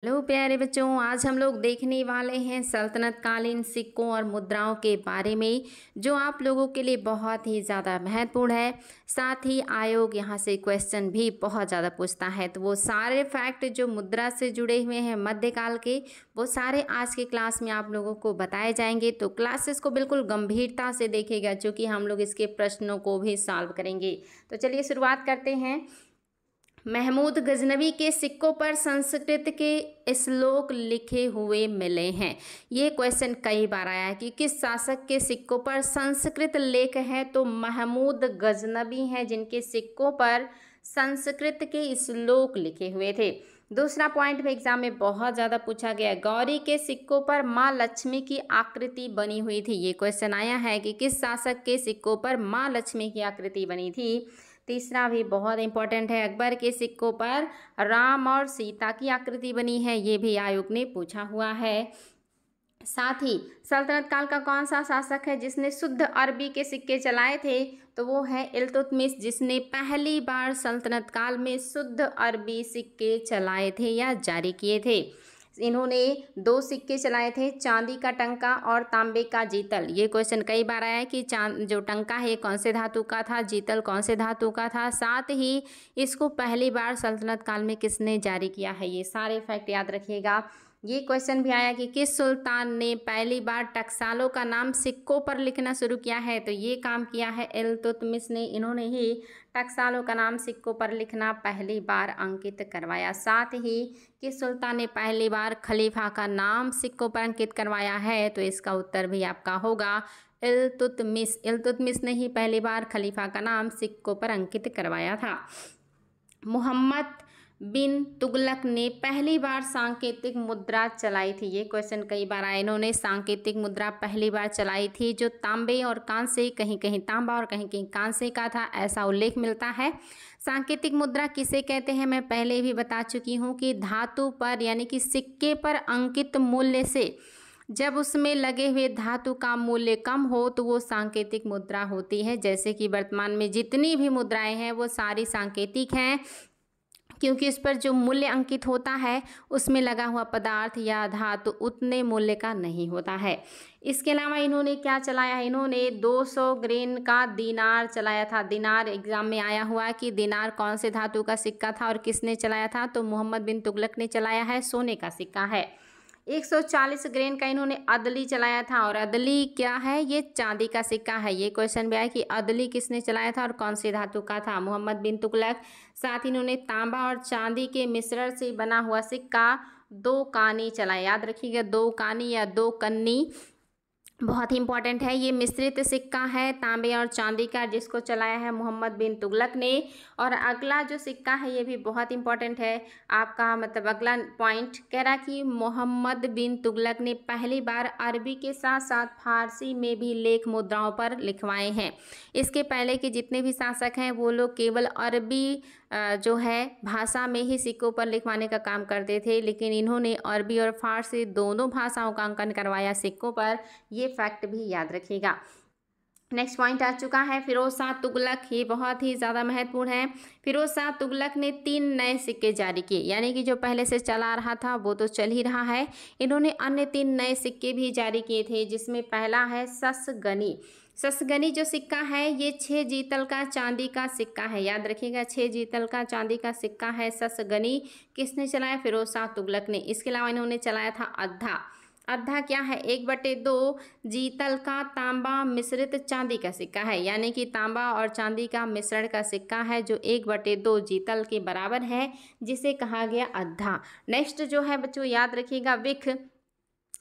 Hello प्यारे बच्चों, आज हम लोग देखने वाले हैं सल्तनत कालीन सिक्कों और मुद्राओं के बारे में, जो आप लोगों के लिए बहुत ही ज़्यादा महत्वपूर्ण है। साथ ही आयोग यहाँ से क्वेश्चन भी बहुत ज़्यादा पूछता है, तो वो सारे फैक्ट जो मुद्रा से जुड़े हुए हैं मध्यकाल के, वो सारे आज के क्लास में आप लोगों को बताए जाएंगे। तो क्लासेस को बिल्कुल गंभीरता से देखेगा, क्योंकि हम लोग इसके प्रश्नों को भी सॉल्व करेंगे। तो चलिए शुरुआत करते हैं। महमूद गजनवी के सिक्कों पर संस्कृत के श्लोक लिखे हुए मिले हैं। ये क्वेश्चन कई बार आया है कि किस शासक के सिक्कों पर संस्कृत लेख है, तो महमूद गजनवी हैं जिनके सिक्कों पर संस्कृत के श्लोक लिखे हुए थे। दूसरा पॉइंट में एग्जाम में बहुत ज़्यादा पूछा गया, गौरी के सिक्कों पर माँ लक्ष्मी की आकृति बनी हुई थी। ये क्वेश्चन आया है कि किस शासक के सिक्कों पर माँ लक्ष्मी की आकृति बनी थी। तीसरा भी बहुत इंपॉर्टेंट है, अकबर के सिक्कों पर राम और सीता की आकृति बनी है। ये भी आयोग ने पूछा हुआ है। साथ ही सल्तनत काल का कौन सा शासक है जिसने शुद्ध अरबी के सिक्के चलाए थे, तो वो है इल्तुतमिश, जिसने पहली बार सल्तनत काल में शुद्ध अरबी सिक्के चलाए थे या जारी किए थे। इन्होंने 2 सिक्के चलाए थे, चांदी का टंका और तांबे का जीतल। ये क्वेश्चन कई बार आया है कि जो टंका है कौन से धातु का था, जीतल कौन से धातु का था। साथ ही इसको पहली बार सल्तनत काल में किसने जारी किया है, ये सारे फैक्ट याद रखिएगा। ये क्वेश्चन भी आया कि किस सुल्तान ने पहली बार टकसालों का नाम सिक्कों पर लिखना शुरू किया है, तो ये काम किया है इल्तुतमिश ने। इन्होंने ही टकसालों का नाम सिक्कों पर लिखना पहली बार अंकित करवाया। साथ ही किस सुल्तान ने पहली बार खलीफा का नाम सिक्कों पर अंकित करवाया है, तो इसका उत्तर भी आपका होगा इल्तुतमिश। इल्तुतमिश ने ही पहली बार खलीफा का नाम सिक्कों पर अंकित करवाया था। मोहम्मद बिन तुगलक ने पहली बार सांकेतिक मुद्रा चलाई थी। ये क्वेश्चन कई बार आए। इन्होंने सांकेतिक मुद्रा पहली बार चलाई थी, जो तांबे और कांसे, कहीं कहीं तांबा और कहीं कहीं कांसे का था, ऐसा उल्लेख मिलता है। सांकेतिक मुद्रा किसे कहते हैं, मैं पहले भी बता चुकी हूँ कि धातु पर यानी कि सिक्के पर अंकित मूल्य से जब उसमें लगे हुए धातु का मूल्य कम हो तो वो सांकेतिक मुद्रा होती है। जैसे कि वर्तमान में जितनी भी मुद्राएं हैं वो सारी सांकेतिक हैं, क्योंकि इस पर जो मूल्य अंकित होता है उसमें लगा हुआ पदार्थ या धातु उतने मूल्य का नहीं होता है। इसके अलावा इन्होंने क्या चलाया है, इन्होंने 200 ग्रेन का दिनार चलाया था। दिनार एग्जाम में आया हुआ है कि दिनार कौन से धातु का सिक्का था और किसने चलाया था, तो मोहम्मद बिन तुगलक ने चलाया है, सोने का सिक्का है। 140 ग्रेन का इन्होंने अदली चलाया था, और अदली क्या है, ये चांदी का सिक्का है। ये क्वेश्चन भी आया कि अदली किसने चलाया था और कौन सी धातु का था, मोहम्मद बिन तुगलक। साथ ही इन्होंने तांबा और चांदी के मिश्रण से बना हुआ सिक्का 2 कानी चलाया। याद रखिएगा, 2 कानी या 2 कन्नी बहुत ही इंपॉर्टेंट है। ये मिश्रित सिक्का है तांबे और चांदी का, जिसको चलाया है मोहम्मद बिन तुगलक ने। और अगला जो सिक्का है ये भी बहुत इंपॉर्टेंट है आपका, मतलब अगला पॉइंट कह रहा कि मोहम्मद बिन तुगलक ने पहली बार अरबी के साथ साथ फारसी में भी लेख मुद्राओं पर लिखवाए हैं। इसके पहले के जितने भी शासक हैं वो लोग केवल अरबी जो है भाषा में ही सिक्कों पर लिखवाने का काम करते थे, लेकिन इन्होंने अरबी और फारसी दोनों भाषाओं का अंकन करवाया सिक्कों पर। ये फैक्ट भी याद रखिएगा। नेक्स्ट पॉइंट आ चुका है फिरोज शाह तुगलक। ये बहुत ही ज़्यादा महत्वपूर्ण है। फिरोज शाह तुगलक ने 3 नए सिक्के जारी किए, यानी कि जो पहले से चला रहा था वो तो चल ही रहा है, इन्होंने अन्य 3 नए सिक्के भी जारी किए थे, जिसमें पहला है ससगनी। ससगनी जो सिक्का है ये 6 जीतल का चांदी का सिक्का है। याद रखिएगा, 6 जीतल का चांदी का सिक्का है ससगनी। किसने चलाया, फिरोज शाह तुगलक ने। इसके अलावा इन्होंने चलाया था अद्धा। अद्धा क्या है, 1/2 जीतल का तांबा मिश्रित चांदी का सिक्का है, यानी कि तांबा और चांदी का मिश्रण का सिक्का है जो 1/2 जीतल के बराबर है, जिसे कहा गया अद्धा। नेक्स्ट जो है बच्चों याद रखिएगा विख।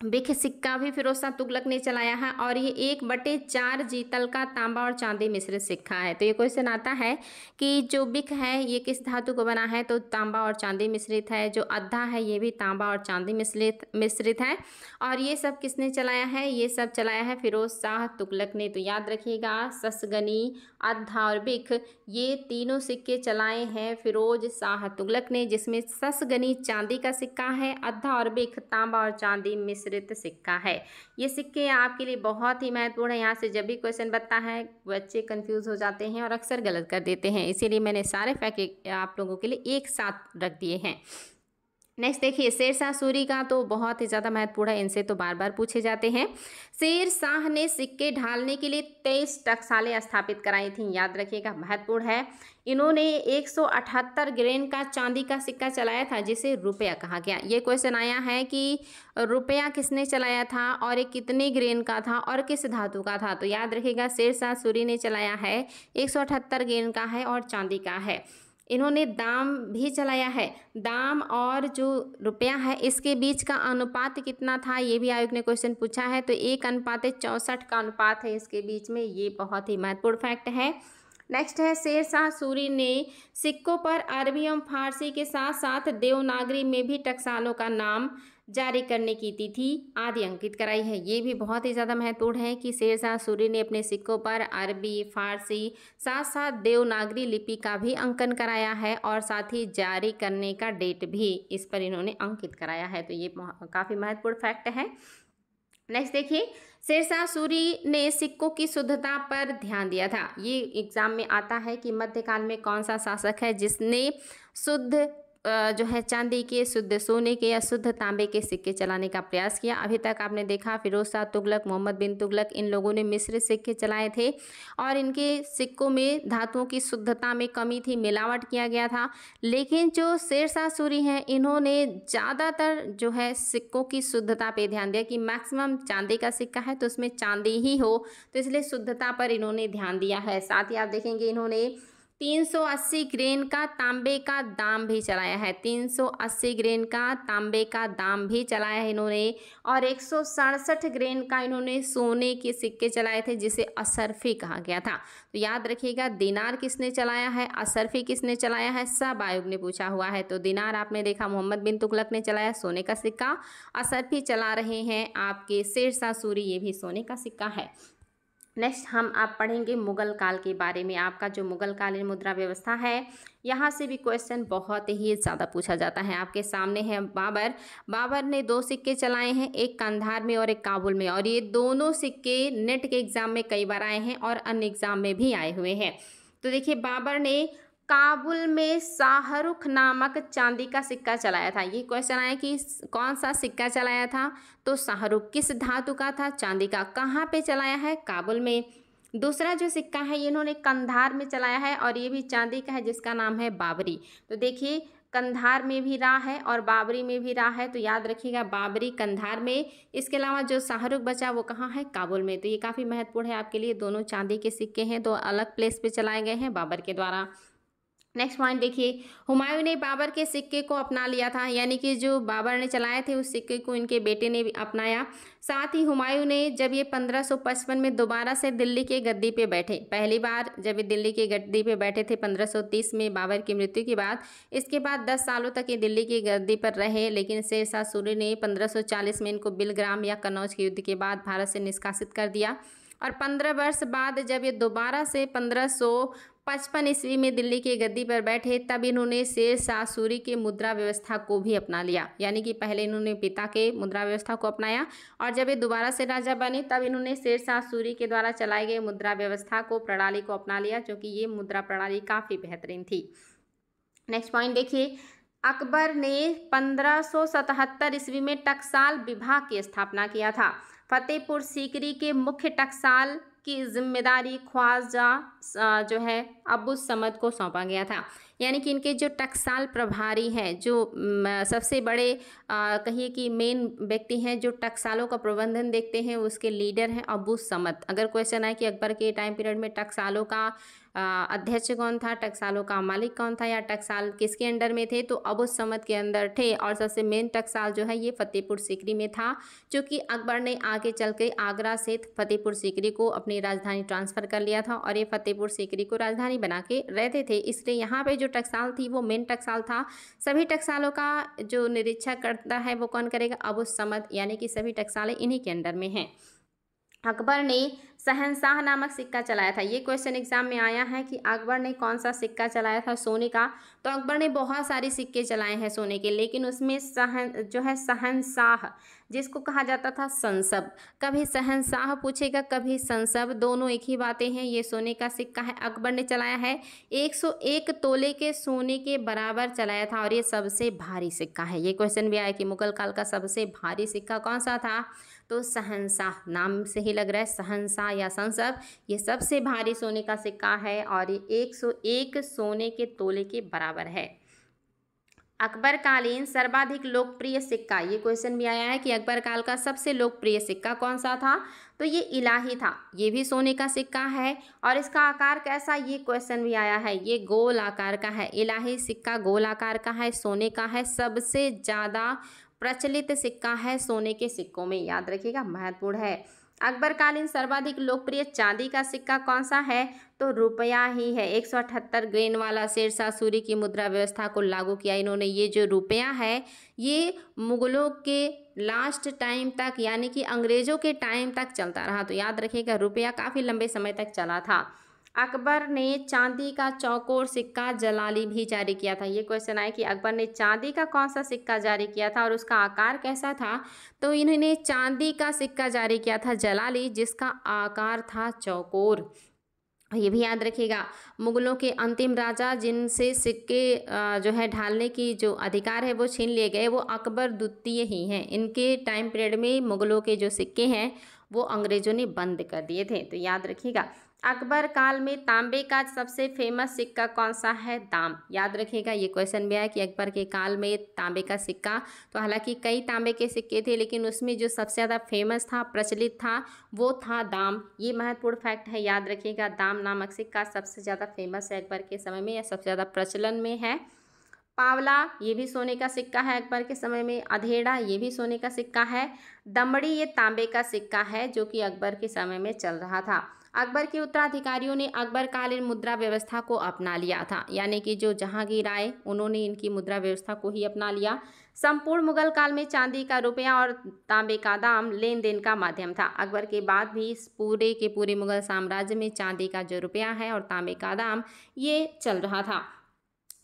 बिख सिक्का भी फिरोज शाह तुगलक ने चलाया है, और ये 1/4 जीतल का तांबा और चांदी मिश्रित सिक्का है। तो ये क्वेश्चन आता है कि जो बिख है ये किस धातु को बना है, तो तांबा और चांदी मिश्रित है। जो अद्धा है ये भी तांबा और चांदी मिश्रित है। और ये सब किसने चलाया है, ये सब चलाया है फिरोज शाह तुगलक ने। तो याद रखिएगा, ससगनी, अद्धा और बिख, ये तीनों सिक्के चलाए हैं फिरोज शाह तुगलक ने, जिसमें ससगनी चांदी का सिक्का है, अद्धा और बिख तांबा और चांदी मिश्रित सिक्का है। ये सिक्के आपके लिए बहुत ही महत्वपूर्ण है। यहाँ से जब भी क्वेश्चन बनता है बच्चे कंफ्यूज हो जाते हैं और अक्सर गलत कर देते हैं, इसीलिए मैंने सारे फैक्ट आप लोगों के लिए एक साथ रख दिए हैं। नेक्स्ट देखिए, शेरशाह सूरी का तो बहुत ही ज़्यादा महत्वपूर्ण है, इनसे तो बार बार पूछे जाते हैं। शेर शाह ने सिक्के ढालने के लिए 23 टकसालें स्थापित कराई थी, याद रखिएगा, महत्वपूर्ण है। इन्होंने 178 ग्रेन का चांदी का सिक्का चलाया था जिसे रुपया कहा गया। ये क्वेश्चन आया है कि रुपया किसने चलाया था और ये कितने ग्रेन का था और किस धातु का था। तो याद रखिएगा, शेरशाह सूरी ने चलाया है, 178 ग्रेन का है और चांदी का है। इन्होंने दाम भी चलाया है। दाम और जो रुपया है इसके बीच का अनुपात कितना था, ये भी आयोग ने क्वेश्चन पूछा है। तो 1:64 का अनुपात है इसके बीच में, ये बहुत ही महत्वपूर्ण फैक्ट है। नेक्स्ट है, शेरशाह सूरी ने सिक्कों पर अरबी एवं फारसी के साथ साथ देवनागरी में भी टकसालों का नाम जारी करने की तिथि आदि अंकित कराई है। ये भी बहुत ही ज़्यादा महत्वपूर्ण है कि शेरशाह सूरी ने अपने सिक्कों पर अरबी, फारसी, साथ साथ देवनागरी लिपि का भी अंकन कराया है और साथ ही जारी करने का डेट भी इस पर इन्होंने अंकित कराया है। तो ये काफ़ी महत्वपूर्ण फैक्ट है। नेक्स्ट देखिए, शेरशाह सूरी ने सिक्कों की शुद्धता पर ध्यान दिया था। ये एग्जाम में आता है कि मध्यकाल में कौन सा शासक है जिसने शुद्ध जो है चांदी के, शुद्ध सोने के या शुद्ध तांबे के सिक्के चलाने का प्रयास किया। अभी तक आपने देखा फिरोज शाह तुगलक, मोहम्मद बिन तुगलक, इन लोगों ने मिश्रित सिक्के चलाए थे और इनके सिक्कों में धातुओं की शुद्धता में कमी थी, मिलावट किया गया था। लेकिन जो शेरशाह सूरी हैं, इन्होंने ज़्यादातर जो है सिक्कों की शुद्धता पे ध्यान दिया कि मैक्सिमम चांदी का सिक्का है तो उसमें चांदी ही हो, तो इसलिए शुद्धता पर इन्होंने ध्यान दिया है। साथ ही आप देखेंगे इन्होंने 380 ग्रेन का तांबे का दाम भी चलाया है। 380 ग्रेन का तांबे का दाम भी चलाया है इन्होंने और 167 ग्रेन का इन्होंने सोने के सिक्के चलाए थे जिसे असरफी कहा गया था। तो याद रखिएगा, दिनार किसने चलाया है, असरफी किसने चलाया है, सब आयोग ने पूछा हुआ है। तो दिनार आपने देखा मोहम्मद बिन तुगलक ने चलाया सोने का सिक्का, असरफी चला रहे हैं आपके शेरशाह सूरी, ये भी सोने का सिक्का है। नेक्स्ट हम आप पढ़ेंगे मुगल काल के बारे में। आपका जो मुगल कालीन मुद्रा व्यवस्था है, यहाँ से भी क्वेश्चन बहुत ही ज़्यादा पूछा जाता है। आपके सामने है बाबर। बाबर ने 2 सिक्के चलाए हैं, एक कंधार में और एक काबुल में, और ये दोनों सिक्के नेट के एग्ज़ाम में कई बार आए हैं और अन्य एग्ज़ाम में भी आए हुए हैं। तो देखिए, बाबर ने काबुल में शाहरुख नामक चांदी का सिक्का चलाया था। ये क्वेश्चन आया कि कौन सा सिक्का चलाया था, तो शाहरुख किस धातु का था, चांदी का। कहाँ पे चलाया है, काबुल में। दूसरा जो सिक्का है ये इन्होंने कंधार में चलाया है और ये भी चांदी का है जिसका नाम है बाबरी। तो देखिए, कंधार में भी रहा है और बाबरी में भी रहा है, तो याद रखिएगा बाबरी कंधार में। इसके अलावा जो शाहरुख बचा वो कहाँ है, काबुल में। तो ये काफ़ी महत्वपूर्ण है आपके लिए। दोनों चांदी के सिक्के हैं, दो अलग प्लेस पे चलाए गए हैं बाबर के द्वारा। नेक्स्ट पॉइंट देखिए, हुमायूं ने बाबर के सिक्के को अपना लिया था, यानी कि जो बाबर ने चलाए थे उस सिक्के को इनके बेटे ने भी अपनाया। साथ ही हुमायूं ने जब ये 1555 में दोबारा से दिल्ली के गद्दी पे बैठे, पहली बार जब ये दिल्ली की गद्दी पे बैठे थे 1530 में बाबर की मृत्यु के बाद, इसके बाद 10 सालों तक ये दिल्ली की गद्दी पर रहे। लेकिन शेरशाह सूरी ने 1540 में इनको बिलग्राम या कन्नौज के युद्ध के बाद भारत से निष्कासित कर दिया और 15 वर्ष बाद जब ये दोबारा से 1555 ईस्वी में दिल्ली की गद्दी पर बैठे, तब इन्होंने शेरशाह सूरी के मुद्रा व्यवस्था को भी अपना लिया। यानी कि पहले इन्होंने पिता के मुद्रा व्यवस्था को अपनाया और जब ये दोबारा से राजा बने तब इन्होंने शेरशाह सूरी के द्वारा चलाई गई मुद्रा व्यवस्था को, प्रणाली को अपना लिया, क्योंकि ये मुद्रा प्रणाली काफ़ी बेहतरीन थी। नेक्स्ट पॉइंट देखिए, अकबर ने 1577 ईस्वी में टकसाल विभाग की स्थापना किया था। फतेहपुर सीकरी के मुख्य टकसाल की जिम्मेदारी ख्वाजा जो है अबू समद को सौंपा गया था। यानी कि इनके जो टकसाल प्रभारी हैं, जो सबसे बड़े कहिए कि मेन व्यक्ति हैं जो टकसालों का प्रबंधन देखते हैं, उसके लीडर हैं अबू समद। अगर क्वेश्चन आए कि अकबर के टाइम पीरियड में टकसालों का अध्यक्ष कौन था, टकसालों का मालिक कौन था, या टकसाल किसके अंडर में थे, तो अबू समद के अंदर थे। और सबसे मेन टकसाल जो है ये फतेहपुर सीकरी में था, क्योंकि अकबर ने आगे चल के आगरा से फतेहपुर सीकरी को अपनी राजधानी ट्रांसफ़र कर लिया था और ये फतेहपुर सीकरी को राजधानी बना के रहते थे। इसलिए यहाँ पे जो टकसाल थी वो मेन टकसाल था। सभी टकसालों का जो निरीक्षण करता है वो कौन करेगा, अबू समद, यानी कि सभी टकसालें इन्हीं के अंडर में हैं। अकबर ने शहंशाह नामक सिक्का चलाया था? ये क्वेश्चन एग्जाम में आया है कि अकबर ने कौन सा सिक्का चलाया था सोने का। तो अकबर ने बहुत सारे सिक्के चलाए हैं सोने के, लेकिन उसमें शहंशाह जिसको कहा जाता था संसब, कभी शहंशाह पूछेगा कभी संसब, दोनों एक ही बातें हैं। ये सोने का सिक्का है, अकबर ने चलाया है। 101 तोले के सोने के बराबर चलाया था और ये सबसे भारी सिक्का है। ये क्वेश्चन भी आया कि मुगल काल का सबसे भारी सिक्का कौन सा था? तो शहंशाह, नाम से ही लग रहा है शहंशाह या संसब, ये सबसे भारी सोने का सिक्का है और ये 101 सोने के तोले के बराबर है। अकबर कालीन सर्वाधिक लोकप्रिय सिक्का, ये क्वेश्चन भी आया है कि अकबर काल का सबसे लोकप्रिय सिक्का कौन सा था? तो ये इलाही था, ये भी सोने का सिक्का है। और इसका आकार कैसा, ये क्वेश्चन भी आया है, ये गोल आकार का है। इलाही सिक्का गोल आकार का है, सोने का है, सबसे ज़्यादा प्रचलित सिक्का है सोने के सिक्कों में, याद रखिएगा, महत्वपूर्ण है। अकबरकालीन सर्वाधिक लोकप्रिय चांदी का सिक्का कौन सा है? तो रुपया ही है। 178 ग्रेन वाला शेरशाह सूरी की मुद्रा व्यवस्था को लागू किया इन्होंने। ये जो रुपया है ये मुगलों के लास्ट टाइम तक, यानी कि अंग्रेज़ों के टाइम तक चलता रहा। तो याद रखिएगा, रुपया काफ़ी लंबे समय तक चला था। अकबर ने चांदी का चौकोर सिक्का जलाली भी जारी किया था। ये क्वेश्चन आया कि अकबर ने चांदी का कौन सा सिक्का जारी किया था और उसका आकार कैसा था? तो इन्होंने चांदी का सिक्का जारी किया था जलाली, जिसका आकार था चौकोर। ये भी याद रखिएगा, मुगलों के अंतिम राजा जिनसे सिक्के जो है ढालने की जो अधिकार है वो छीन लिए गए, वो अकबर द्वितीय ही हैं। इनके टाइम पीरियड में मुगलों के जो सिक्के हैं वो अंग्रेजों ने बंद कर दिए थे। तो याद रखिएगा, अकबर काल में तांबे का सबसे फेमस सिक्का कौन सा है? दाम। याद रखिएगा, ये क्वेश्चन भी आया कि अकबर के काल में तांबे का सिक्का, तो हालांकि कई तांबे के सिक्के थे लेकिन उसमें जो सबसे ज़्यादा फेमस था, प्रचलित था, वो था दाम। ये महत्वपूर्ण फैक्ट है, याद रखिएगा, दाम नामक सिक्का सबसे ज़्यादा फेमस है अकबर के समय में, या सबसे ज़्यादा प्रचलन में है। पावला, ये भी सोने का सिक्का है अकबर के समय में। अधेड़ा, ये भी सोने का सिक्का है। दमड़ी, ये तांबे का सिक्का है जो कि अकबर के समय में चल रहा था। अकबर के उत्तराधिकारियों ने अकबरकालीन मुद्रा व्यवस्था को अपना लिया था, यानी कि जो जहांगीर आए उन्होंने इनकी मुद्रा व्यवस्था को ही अपना लिया। संपूर्ण मुगल काल में चांदी का रुपया और तांबे का दाम लेन देन का माध्यम था। अकबर के बाद भी इस पूरे के पूरे मुगल साम्राज्य में चांदी का जो रुपया है और तांबे का दाम ये चल रहा था।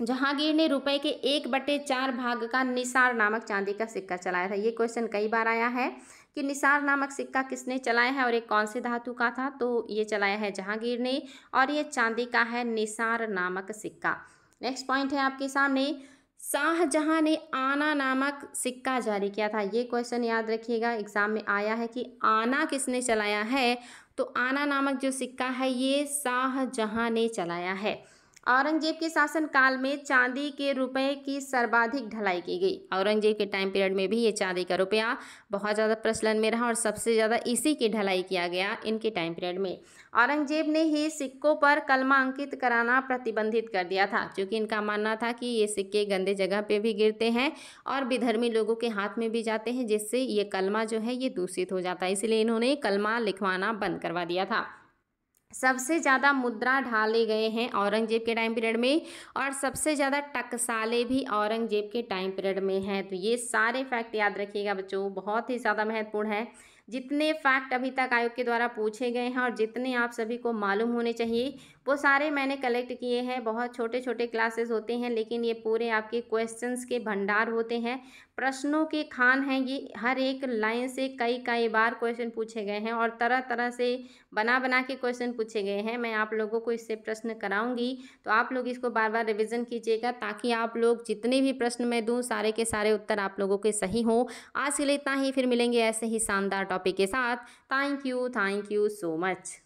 जहांगीर ने रुपए के 1/4 भाग का निसार नामक चांदी का सिक्का चलाया था। ये क्वेश्चन कई बार आया है कि निसार नामक सिक्का किसने चलाया है और एक कौन से धातु का था? तो ये चलाया है जहांगीर ने और ये चांदी का है, निसार नामक सिक्का। नेक्स्ट पॉइंट है आपके सामने, शाहजहां ने आना नामक सिक्का जारी किया था। ये क्वेश्चन याद रखिएगा, एग्जाम में आया है कि आना किसने चलाया है? तो आना नामक जो सिक्का है ये शाहजहां ने चलाया है। औरंगजेब के शासन काल में चांदी के रुपए की सर्वाधिक ढलाई की गई। औरंगजेब के टाइम पीरियड में भी ये चांदी का रुपया बहुत ज़्यादा प्रचलन में रहा और सबसे ज़्यादा इसी की ढलाई किया गया इनके टाइम पीरियड में। औरंगजेब ने ही सिक्कों पर कलमा अंकित कराना प्रतिबंधित कर दिया था, क्योंकि इनका मानना था कि ये सिक्के गंदे जगह पे भी गिरते हैं और विधर्मी लोगों के हाथ में भी जाते हैं, जिससे ये कलमा जो है ये दूषित हो जाता है। इसलिए इन्होंने कलमा लिखवाना बंद करवा दिया था। सबसे ज़्यादा मुद्रा ढाले गए हैं औरंगजेब के टाइम पीरियड में और सबसे ज़्यादा टकसाले भी औरंगजेब के टाइम पीरियड में हैं। तो ये सारे फैक्ट याद रखिएगा बच्चों, बहुत ही ज़्यादा महत्वपूर्ण है। जितने फैक्ट अभी तक आयोग के द्वारा पूछे गए हैं और जितने आप सभी को मालूम होने चाहिए वो सारे मैंने कलेक्ट किए हैं। बहुत छोटे छोटे क्लासेस होते हैं लेकिन ये पूरे आपके क्वेश्चंस के भंडार होते हैं, प्रश्नों के खान हैं ये। हर एक लाइन से कई कई बार क्वेश्चन पूछे गए हैं और तरह तरह से बना बना के क्वेश्चन पूछे गए हैं। मैं आप लोगों को इससे प्रश्न कराऊंगी तो आप लोग इसको बार बार रिवीजन कीजिएगा, ताकि आप लोग जितने भी प्रश्न मैं दूं सारे के सारे उत्तर आप लोगों के सही हों। आज के लिए इतना ही, फिर मिलेंगे ऐसे ही शानदार टॉपिक के साथ। Thank you so much.